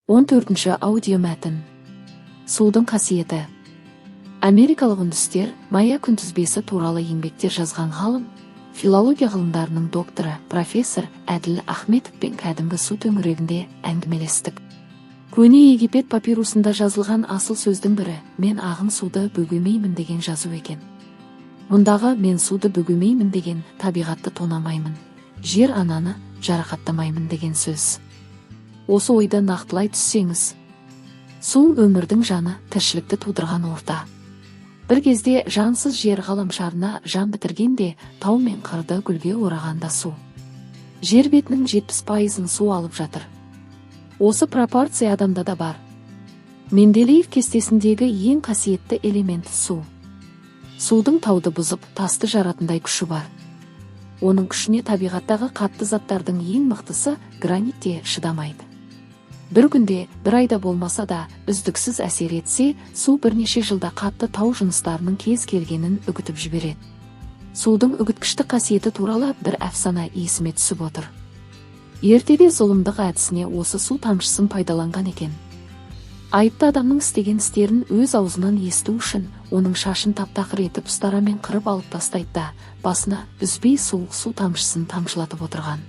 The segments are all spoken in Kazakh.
14-ші аудио мәтін. Судың қасиеті. Америкалық үндістер Майя күнтізбесі туралы еңбектер жазған ғалым, филология ғылымдарының докторы, профессор Әділ Ахметовпен кәдімгі су төңірегінде әңгімелестік. Көне Египет папирусында жазылған асыл сөздің бірі «Мен ағын суды бөгемеймін» деген жазу екен. Мұндағы «Мен суды бөгемеймін» деген табиғатты тонамаймын, жер ананы жарақаттамаймын деген сөз. Осы ойды нақтылай түссеңіз, су өмірдің жаны, тіршілікті тудырған орта. Бір кезде жансыз жер ғаламшарына жан бітіргенде, тау мен қырды гүлге орағанда су. Жер бетінің 70%-ын су алып жатыр. Осы пропорция адамда да бар. Менделеев кестесіндегі ең қасиетті элементі су. Судың тауды бұзып, тасты жаратындай күші бар. Оның күшіне табиғаттағы қатты заттардың ең мықтысы гранитте шыдамайды. Бір күнде, бір айда болмаса да, үздіксіз әсер етсе, су бірнеше жылда қатты тау жыныстарының кез келгенін үгітіп жібереді. Судың үгіткіштік қасиеті туралы бір әфсана есіме түсіп отыр. Ертеде зұлымдық әдісіне осы су тамшысын пайдаланған екен. Айыпты адамның істеген істерін өз аузынан есту үшін, оның шашын тап-тақыр етіп ұстарамен қырып алып тастайды да, басына үзбей суық су тамшысын тамшылатып отырған.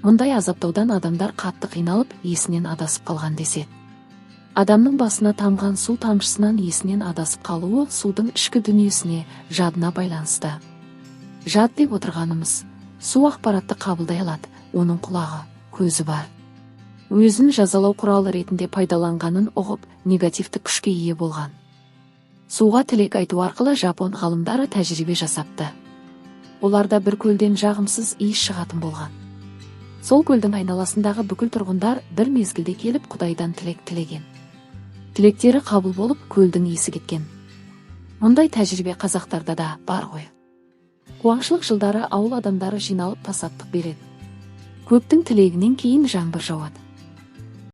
Мұндай азаптаудан адамдар қатты қиналып, есінен адасып қалған деседі. Адамның басына тамған су тамшысынан есінен адасып қалуы судың ішкі дүниесіне, жадына байланысты. Жад деп отырғанымыз, су ақпаратты қабылдай алады, оның құлағы, көзі бар. Өзін жазалау құралы ретінде пайдаланғанын ұғып, негативті күшке ие болған. Суға тілек айту арқылы жапон ғалымдары тәжірибе жасапты. Оларда бір көлден жағымсыз иіс шығатын болған. Сол көлдің айналасындағы бүкіл тұрғындар бір мезгілде келіп Құдайдан тілек тілеген. Тілектері қабыл болып, көлдің иісі кеткен. Мұндай тәжірибе қазақтарда да бар ғой. Қуаңшылық жылдары ауыл адамдары жиналып тасаттық береді. Көптің тілегінен кейін жаңбыр жауады.